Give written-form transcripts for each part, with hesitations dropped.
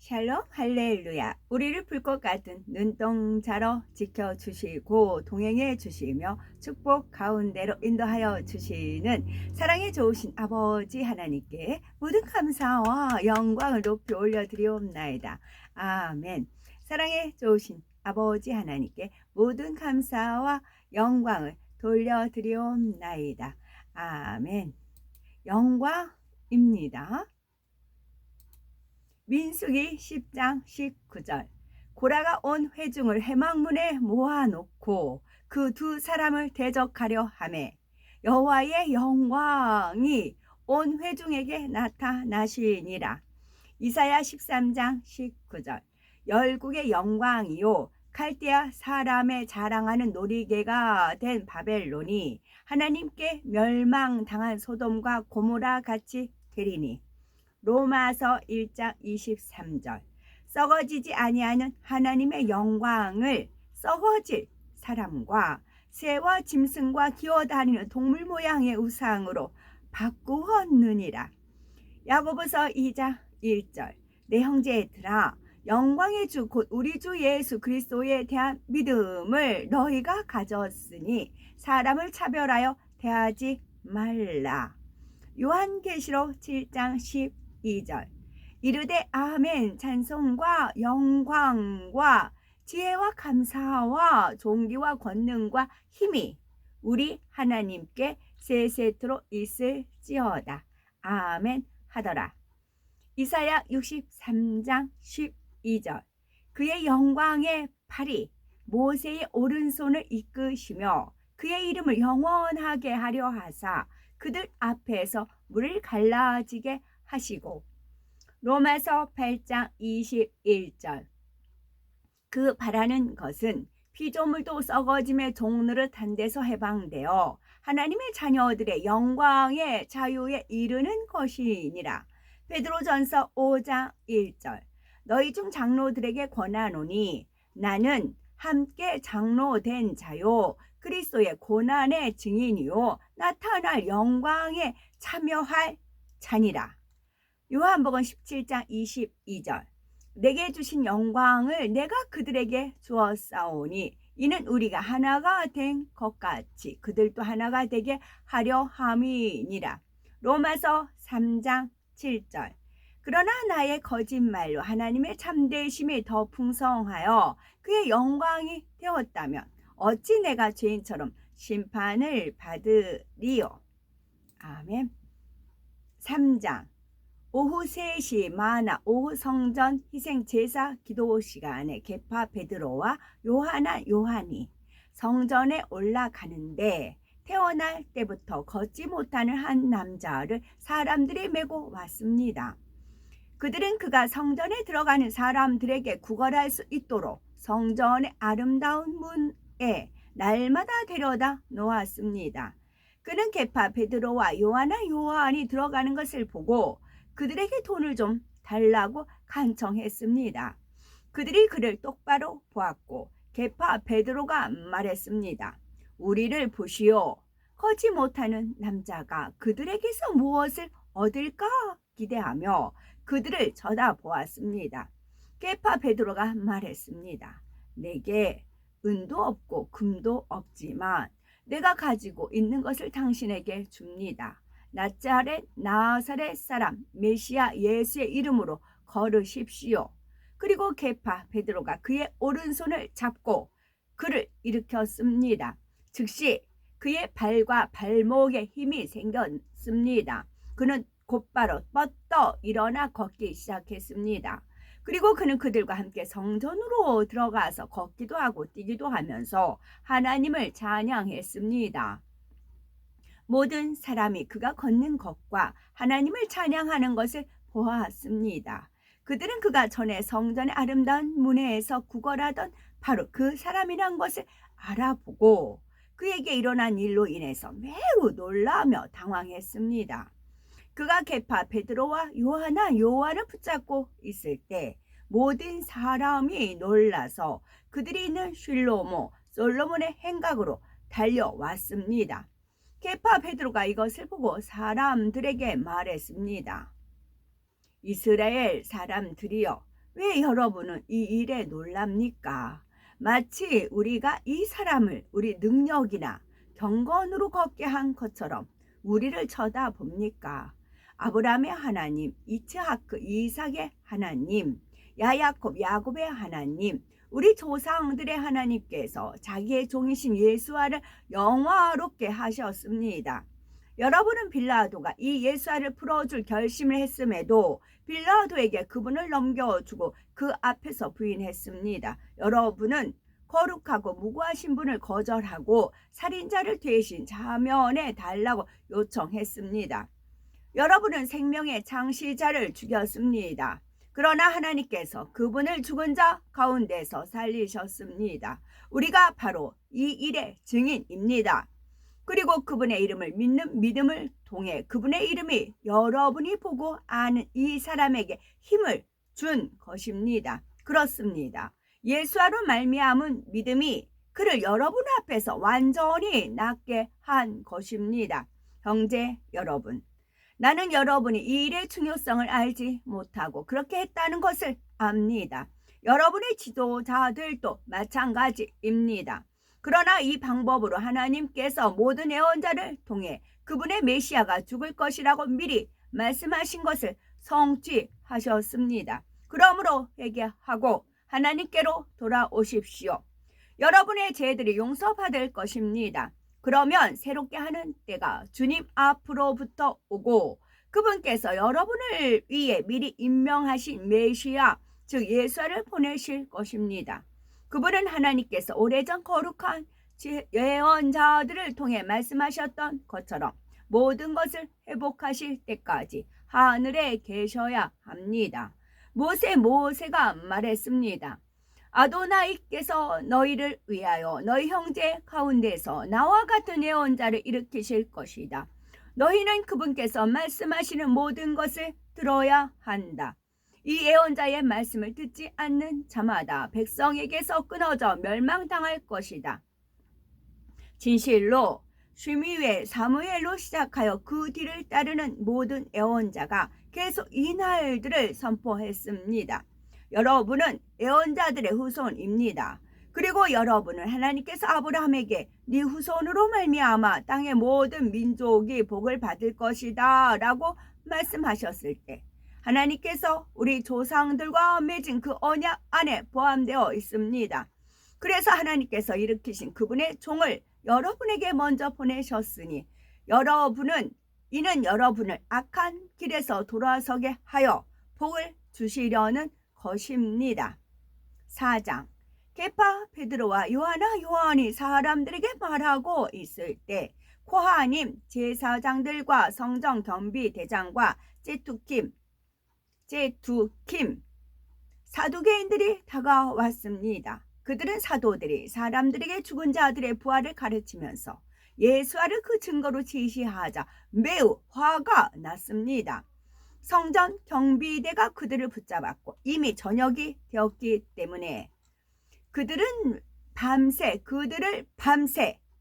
샬롬 할렐루야. 우리를 불꽃 같은 눈동자로 지켜주시고 동행해 주시며 축복 가운데로 인도하여 주시는 사랑의 좋으신 아버지 하나님께 모든 감사와 영광을 높이 올려드리옵나이다. 아멘. 사랑의 좋으신 아버지 하나님께 모든 감사와 영광을 돌려드리옵나이다. 아멘. 영광입니다. 민수기 10장 19절. 고라가 온 회중을 회막문에 모아놓고 그 두 사람을 대적하려 하매 여호와의 영광이 온 회중에게 나타나시니라. 이사야 13장 19절. 열국의 영광이요 칼데아 사람의 자랑하는 놀이개가 된 바벨론이 하나님께 멸망당한 소돔과 고모라 같이 되리니. 로마서 1장 23절. 썩어지지 아니하는 하나님의 영광을 썩어질 사람과 새와 짐승과 기어다니는 동물 모양의 우상으로 바꾸었느니라. 야고보서 2장 1절. 내 형제들아, 영광의 주 곧 우리 주 예수 그리스도에 대한 믿음을 너희가 가졌으니 사람을 차별하여 대하지 말라. 요한계시록 7장 12절. 이르되 아멘. 찬송과 영광과 지혜와 감사와 존귀와 권능과 힘이 우리 하나님께 세세토록 있을지어다. 아멘 하더라. 이사야 63장 12절. 그의 영광의 팔이 모세의 오른손을 이끄시며 그의 이름을 영원하게 하려 하사 그들 앞에서 물을 갈라지게 하시고. 로마서 8장 21절. 그 바라는 것은 피조물도 썩어짐의 종노릇한 데서 해방되어 하나님의 자녀들의 영광의 자유에 이르는 것이니라. 베드로전서 5장 1절. 너희 중 장로들에게 권하노니 나는 함께 장로된 자요 그리스도의 고난의 증인이요 나타날 영광에 참여할 자니라. 요한복음 17장 22절. 내게 주신 영광을 내가 그들에게 주었사오니 이는 우리가 하나가 된 것 같이 그들도 하나가 되게 하려 함이니라. 로마서 3장 7절. 그러나 나의 거짓말로 하나님의 참되심이 더 풍성하여 그의 영광이 되었다면 어찌 내가 죄인처럼 심판을 받으리요. 아멘. 3장. 오후 3시 마나 오후 성전 희생제사 기도 시간에 계파 베드로와 요한이 성전에 올라가는데 태어날 때부터 걷지 못하는 한 남자를 사람들이 메고 왔습니다. 그들은 그가 성전에 들어가는 사람들에게 구걸할 수 있도록 성전의 아름다운 문에 날마다 데려다 놓았습니다. 그는 계파 베드로와 요한이 들어가는 것을 보고 그들에게 돈을 좀 달라고 간청했습니다. 그들이 그를 똑바로 보았고 계파 베드로가 말했습니다. 우리를 보시오. 걷지 못하는 남자가 그들에게서 무엇을 얻을까 기대하며 그들을 쳐다보았습니다. 계파 베드로가 말했습니다. 내게 은도 없고 금도 없지만 내가 가지고 있는 것을 당신에게 줍니다. 나사렛 사람 메시아 예수의 이름으로 걸으십시오. 그리고 계파 베드로가 그의 오른손을 잡고 그를 일으켰습니다. 즉시 그의 발과 발목에 힘이 생겼습니다. 그는 곧바로 뻗떠 일어나 걷기 시작했습니다. 그리고 그는 그들과 함께 성전으로 들어가서 걷기도 하고 뛰기도 하면서 하나님을 찬양했습니다. 모든 사람이 그가 걷는 것과 하나님을 찬양하는 것을 보았습니다. 그들은 그가 전에 성전의 아름다운 문에서 구걸하던 바로 그 사람이란 것을 알아보고 그에게 일어난 일로 인해서 매우 놀라며 당황했습니다. 그가 계파 베드로와 요한을 붙잡고 있을 때 모든 사람이 놀라서 그들이 있는 실로모 솔로몬의 행각으로 달려왔습니다. 계파 베드로가 이것을 보고 사람들에게 말했습니다. 이스라엘 사람들이여, 왜 여러분은 이 일에 놀랍니까? 마치 우리가 이 사람을 우리 능력이나 경건으로 걷게 한 것처럼 우리를 쳐다봅니까? 아브라함의 하나님, 이츠하크, 이삭의 하나님, 야야콥, 야곱의 하나님, 우리 조상들의 하나님께서 자기의 종이신 예수와를 영화롭게 하셨습니다. 여러분은 빌라도가 이 예수와를 풀어줄 결심을 했음에도 빌라도에게 그분을 넘겨주고 그 앞에서 부인했습니다. 여러분은 거룩하고 무고하신 분을 거절하고 살인자를 대신 자면해 달라고 요청했습니다. 여러분은 생명의 창시자를 죽였습니다. 그러나 하나님께서 그분을 죽은 자 가운데서 살리셨습니다. 우리가 바로 이 일의 증인입니다. 그리고 그분의 이름을 믿는 믿음을 통해 그분의 이름이 여러분이 보고 아는 이 사람에게 힘을 준 것입니다. 그렇습니다. 예수와로 말미암은 믿음이 그를 여러분 앞에서 완전히 낫게 한 것입니다. 형제 여러분, 나는 여러분이 이 일의 중요성을 알지 못하고 그렇게 했다는 것을 압니다. 여러분의 지도자들도 마찬가지입니다. 그러나 이 방법으로 하나님께서 모든 예언자를 통해 그분의 메시아가 죽을 것이라고 미리 말씀하신 것을 성취하셨습니다. 그러므로 회개하고 하나님께로 돌아오십시오. 여러분의 죄들이 용서받을 것입니다. 그러면 새롭게 하는 때가 주님 앞으로부터 오고 그분께서 여러분을 위해 미리 임명하신 메시아, 즉 예수를 보내실 것입니다. 그분은 하나님께서 오래전 거룩한 예언자들을 통해 말씀하셨던 것처럼 모든 것을 회복하실 때까지 하늘에 계셔야 합니다. 모세가 말했습니다. 아도나이께서 너희를 위하여 너희 형제 가운데서 나와 같은 예언자를 일으키실 것이다. 너희는 그분께서 말씀하시는 모든 것을 들어야 한다. 이 예언자의 말씀을 듣지 않는 자마다 백성에게서 끊어져 멸망당할 것이다. 진실로 슈미웨 사무엘로 시작하여 그 뒤를 따르는 모든 예언자가 계속 이 날들을 선포했습니다. 여러분은 예언자들의 후손입니다. 그리고 여러분은 하나님께서 아브라함에게 네 후손으로 말미암아 땅의 모든 민족이 복을 받을 것이다 라고 말씀하셨을 때 하나님께서 우리 조상들과 맺은 그 언약 안에 포함되어 있습니다. 그래서 하나님께서 일으키신 그분의 종을 여러분에게 먼저 보내셨으니 이는 여러분을 악한 길에서 돌아서게 하여 복을 주시려는 것입니다. 4장 게파, 베드로와 요한이 사람들에게 말하고 있을 때 코하님 제사장들과 성전 경비 대장과 제투킴 사두개인들이 다가왔습니다. 그들은 사도들이 사람들에게 죽은 자들의 부활을 가르치면서 예수와를 그 증거로 제시하자 매우 화가 났습니다. 성전 경비대가 그들을 붙잡았고 이미 저녁이 되었기 때문에 그들을 밤새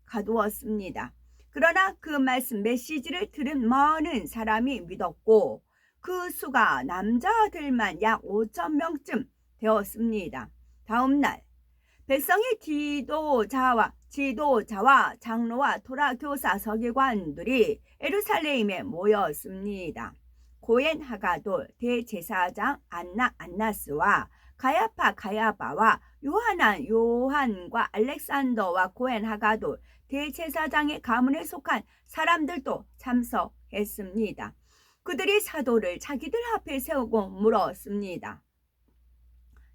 가두었습니다. 그러나 그 말씀 메시지를 들은 많은 사람이 믿었고 그 수가 남자들만 약 5,000명쯤 되었습니다. 다음 날 백성의 지도자와 장로와 토라 교사 서기관들이 예루살렘에 모였습니다. 고엔 하가돌 대제사장 안나스와 가야바와 요한과 알렉산더와 고엔 하가돌 대제사장의 가문에 속한 사람들도 참석했습니다. 그들이 사도를 자기들 앞에 세우고 물었습니다.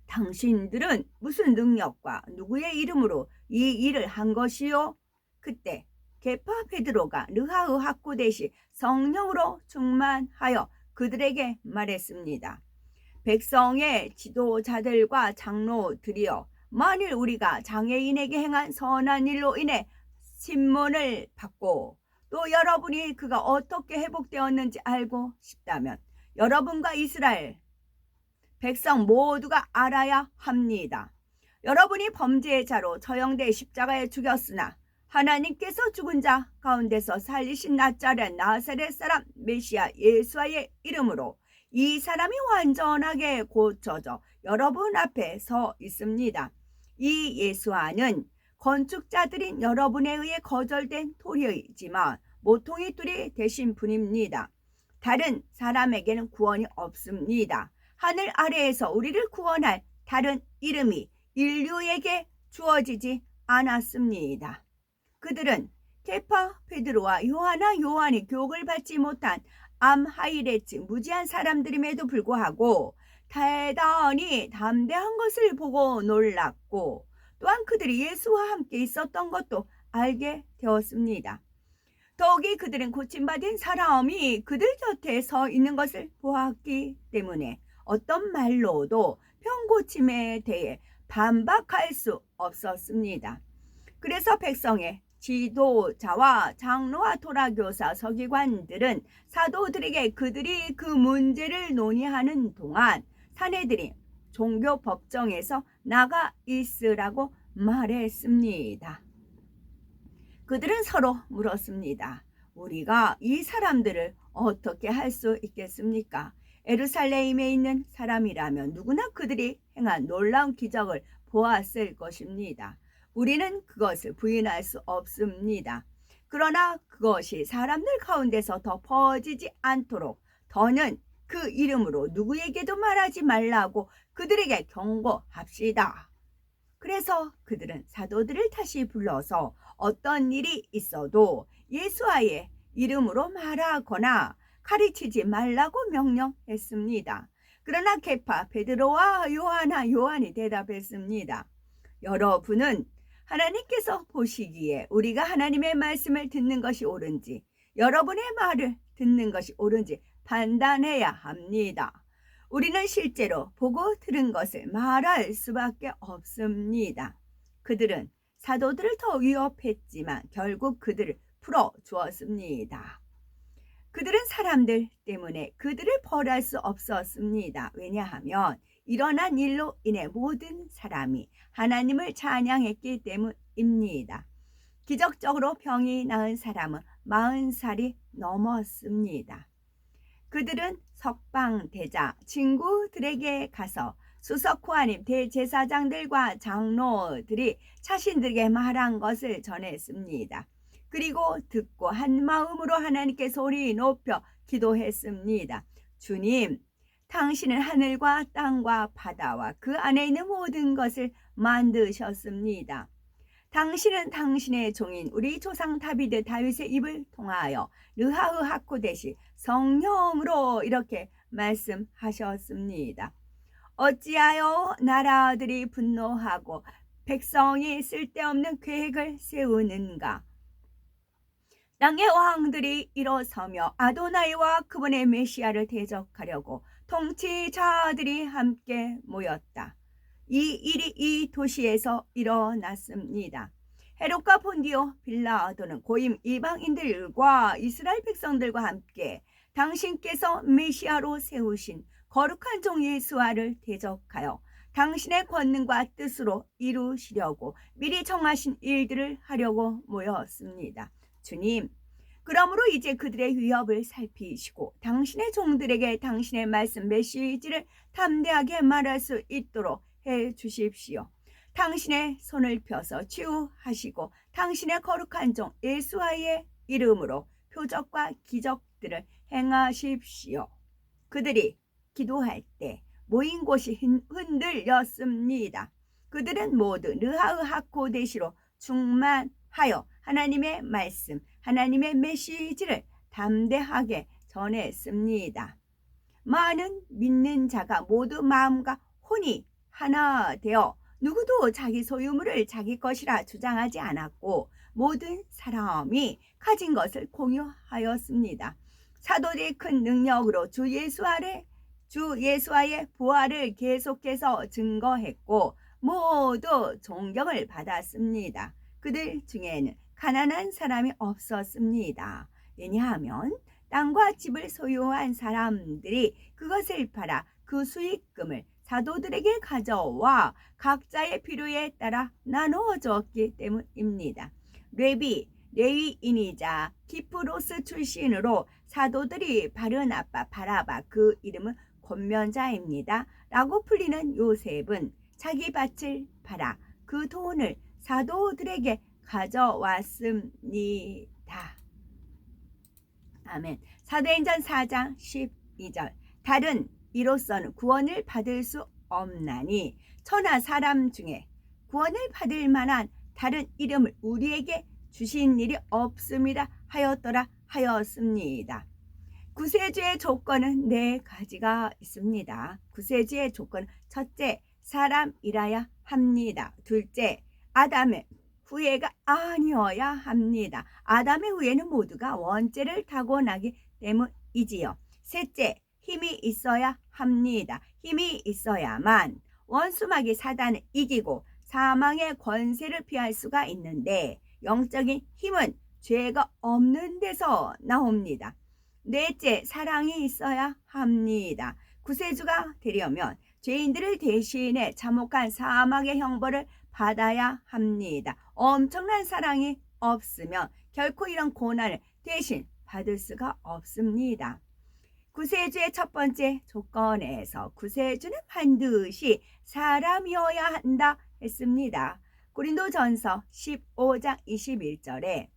당신들은 무슨 능력과 누구의 이름으로 이 일을 한 것이요? 그때 게파 베드로가 르하의 학구 대신 성령으로 충만하여 그들에게 말했습니다. 백성의 지도자들과 장로들이여, 만일 우리가 장애인에게 행한 선한 일로 인해 신문을 받고 또 여러분이 그가 어떻게 회복되었는지 알고 싶다면 여러분과 이스라엘 백성 모두가 알아야 합니다. 여러분이 범죄자로 처형돼 십자가에 죽였으나 하나님께서 죽은 자 가운데서 살리신 나사렛 사람 메시아 예수와의 이름으로 이 사람이 완전하게 고쳐져 여러분 앞에 서 있습니다. 이 예수와는 건축자들인 여러분에 의해 거절된 도리이지만 모퉁이 뚫이 되신 분입니다. 다른 사람에게는 구원이 없습니다. 하늘 아래에서 우리를 구원할 다른 이름이 인류에게 주어지지 않았습니다. 그들은 케파, 베드로와 요한이 교육을 받지 못한 암하이레층 무지한 사람들임에도 불구하고 대단히 담대한 것을 보고 놀랐고 또한 그들이 예수와 함께 있었던 것도 알게 되었습니다. 더욱이 그들은 고침받은 사람이 그들 곁에 서 있는 것을 보았기 때문에 어떤 말로도 병고침에 대해 반박할 수 없었습니다. 그래서 백성의 지도자와 장로와 토라교사 서기관들은 사도들에게 그들이 그 문제를 논의하는 동안 사내들이 종교법정에서 나가 있으라고 말했습니다. 그들은 서로 물었습니다. 우리가 이 사람들을 어떻게 할 수 있겠습니까? 예루살렘에 있는 사람이라면 누구나 그들이 행한 놀라운 기적을 보았을 것입니다. 우리는 그것을 부인할 수 없습니다. 그러나 그것이 사람들 가운데서 더 퍼지지 않도록 더는 그 이름으로 누구에게도 말하지 말라고 그들에게 경고합시다. 그래서 그들은 사도들을 다시 불러서 어떤 일이 있어도 예수와의 이름으로 말하거나 가르치지 말라고 명령했습니다. 그러나 케파, 베드로와 요한이 대답했습니다. 여러분은 하나님께서 보시기에 우리가 하나님의 말씀을 듣는 것이 옳은지 여러분의 말을 듣는 것이 옳은지 판단해야 합니다. 우리는 실제로 보고 들은 것을 말할 수밖에 없습니다. 그들은 사도들을 더 위협했지만 결국 그들을 풀어주었습니다. 그들은 사람들 때문에 그들을 벌할 수 없었습니다. 왜냐하면 일어난 일로 인해 모든 사람이 하나님을 찬양했기 때문입니다. 기적적으로 병이 나은 사람은 40살이 넘었습니다. 그들은 석방되자 친구들에게 가서 수석호아님 대제사장들과 장로들이 자신들에게 말한 것을 전했습니다. 그리고 듣고 한 마음으로 하나님께 소리 높여 기도했습니다. 주님, 당신은 하늘과 땅과 바다와 그 안에 있는 모든 것을 만드셨습니다. 당신은 당신의 종인 우리 조상 다윗의 입을 통하여 르하흐 하코데시 성령으로 이렇게 말씀하셨습니다. 어찌하여 나라들이 분노하고 백성이 쓸데없는 계획을 세우는가? 땅의 왕들이 일어서며 아도나이와 그분의 메시아를 대적하려고 통치자들이 함께 모였다. 이 일이 이 도시에서 일어났습니다. 헤롯과 본디오 빌라도는 고임 이방인들과 이스라엘 백성들과 함께 당신께서 메시아로 세우신 거룩한 종 예수와를 대적하여 당신의 권능과 뜻으로 이루시려고 미리 정하신 일들을 하려고 모였습니다. 주님, 그러므로 이제 그들의 위협을 살피시고 당신의 종들에게 당신의 말씀 메시지를 담대하게 말할 수 있도록 해 주십시오. 당신의 손을 펴서 치유하시고 당신의 거룩한 종 예수와의 이름으로 표적과 기적들을 행하십시오. 그들이 기도할 때 모인 곳이 흔들렸습니다. 그들은 모두 르하흐 하코데시로 충만하여 하나님의 말씀, 하나님의 메시지를 담대하게 전했습니다. 많은 믿는 자가 모두 마음과 혼이 하나 되어 누구도 자기 소유물을 자기 것이라 주장하지 않았고 모든 사람이 가진 것을 공유하였습니다. 사도들의 큰 능력으로 주 예수와의 부활을 계속해서 증거했고 모두 존경을 받았습니다. 그들 중에는 가난한 사람이 없었습니다. 왜냐하면 땅과 집을 소유한 사람들이 그것을 팔아 그 수익금을 사도들에게 가져와 각자의 필요에 따라 나누어 줬기 때문입니다. 레위인이자 기프로스 출신으로 사도들이 바른 아빠 바라바 그 이름은 권면자입니다. 라고 풀리는 요셉은 자기 밭을 팔아 그 돈을 사도들에게 가져왔습니다. 아멘. 사도행전 4장 12절 다른 이로서는 구원을 받을 수 없나니 천하 사람 중에 구원을 받을 만한 다른 이름을 우리에게 주신 일이 없음이라 하였습니다. 구세주의 조건은 4가지가 있습니다. 구세주의 조건은 첫째, 사람이라야 합니다. 둘째, 아담의 후예가 아니어야 합니다. 아담의 후예는 모두가 원죄를 타고나기 때문이지요. 셋째, 힘이 있어야 합니다. 힘이 있어야만 원수마귀 사단을 이기고 사망의 권세를 피할 수가 있는데 영적인 힘은 죄가 없는 데서 나옵니다. 넷째, 사랑이 있어야 합니다. 구세주가 되려면 죄인들을 대신해 참혹한 사망의 형벌을 받아야 합니다. 엄청난 사랑이 없으면 결코 이런 고난을 대신 받을 수가 없습니다. 구세주의 첫 번째 조건에서 구세주는 반드시 사람이어야 한다 했습니다. 고린도전서 15장 21절에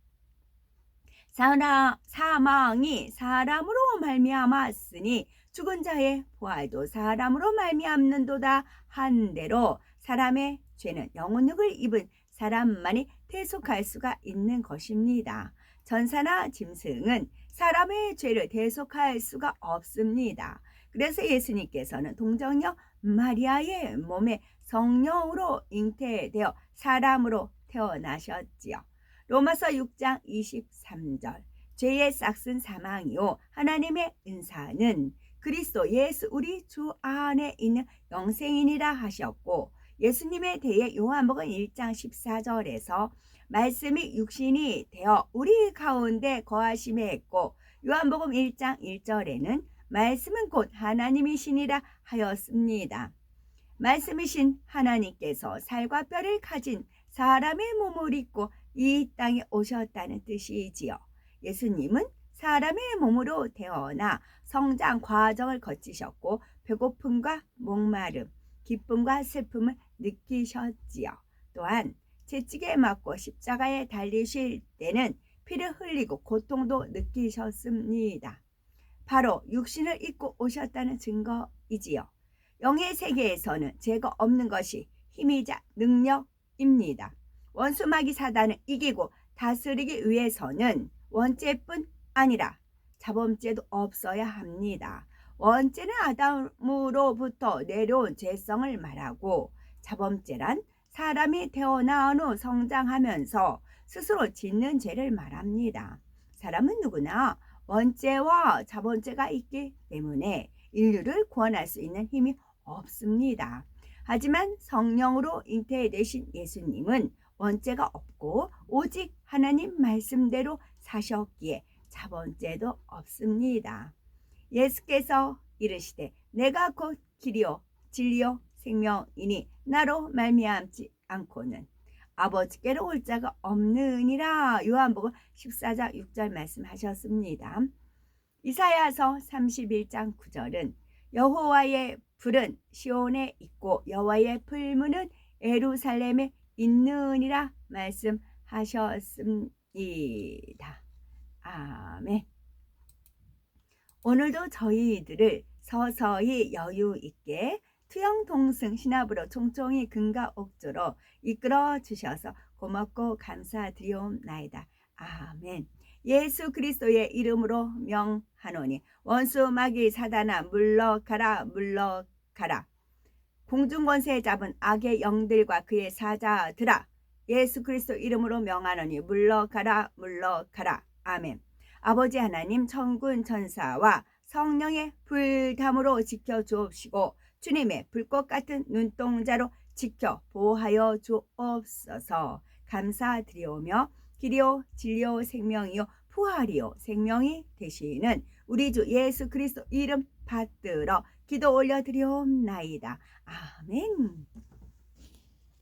사망이 사람으로 말미암았으니 죽은 자의 부활도 사람으로 말미암는도다 한대로 사람의 죄는 영혼육을 입은 사람만이 대속할 수가 있는 것입니다. 전사나 짐승은 사람의 죄를 대속할 수가 없습니다. 그래서 예수님께서는 동정녀 마리아의 몸에 성령으로 잉태되어 사람으로 태어나셨지요. 로마서 6장 23절 죄의 싹은 사망이요 하나님의 은사는 그리스도 예수 우리 주 안에 있는 영생이니라 하셨고, 예수님에 대해 요한복음 1장 14절에서 말씀이 육신이 되어 우리 가운데 거하심에 했고, 요한복음 1장 1절에는 말씀은 곧 하나님이시니라 하였습니다. 말씀이신 하나님께서 살과 뼈를 가진 사람의 몸을 입고 이 땅에 오셨다는 뜻이지요. 예수님은 사람의 몸으로 태어나 성장 과정을 거치셨고 배고픔과 목마름, 기쁨과 슬픔을 느끼셨지요. 또한 채찍에 맞고 십자가에 달리실 때는 피를 흘리고 고통도 느끼셨습니다. 바로 육신을 입고 오셨다는 증거이지요. 영의 세계에서는 죄가 없는 것이 힘이자 능력입니다. 원수마귀 사단을 이기고 다스리기 위해서는 원죄뿐 아니라 자범죄도 없어야 합니다. 원죄는 아담으로부터 내려온 죄성을 말하고, 자범죄란 사람이 태어난 후 성장하면서 스스로 짓는 죄를 말합니다. 사람은 누구나 원죄와 자범죄가 있기 때문에 인류를 구원할 수 있는 힘이 없습니다. 하지만 성령으로 잉태되신 예수님은 원죄가 없고 오직 하나님 말씀대로 사셨기에 자범죄도 없습니다. 예수께서 이르시되 내가 곧 길이요 진리요 생명이니 나로 말미암지 않고는 아버지께로 올 자가 없느니라. 요한복음 14장 6절 말씀하셨습니다. 이사야서 31장 9절은 여호와의 불은 시온에 있고 여호와의 풀무는 예루살렘에 있느니라 말씀하셨습니다. 아멘. 오늘도 저희들을 서서히 여유 있게 투영동승 신학으로 총총히 금과 옥조로 이끌어 주셔서 고맙고 감사드리옵나이다. 아멘. 예수 그리스도의 이름으로 명하노니 원수 마귀 사단아 물러가라 물러가라. 공중권세 잡은 악의 영들과 그의 사자들아 예수 그리스도 이름으로 명하노니 물러가라 물러가라. 아멘. 아버지 하나님 천군 천사와 성령의 불담으로 지켜 주옵시고 주님의 불꽃 같은 눈동자로 지켜 보호하여 주옵소서. 감사드리오며 길이요 진리요 생명이요 부활이요 생명이 되시는 우리 주 예수 그리스도 이름 받들어 기도 올려드리옵나이다. 아멘.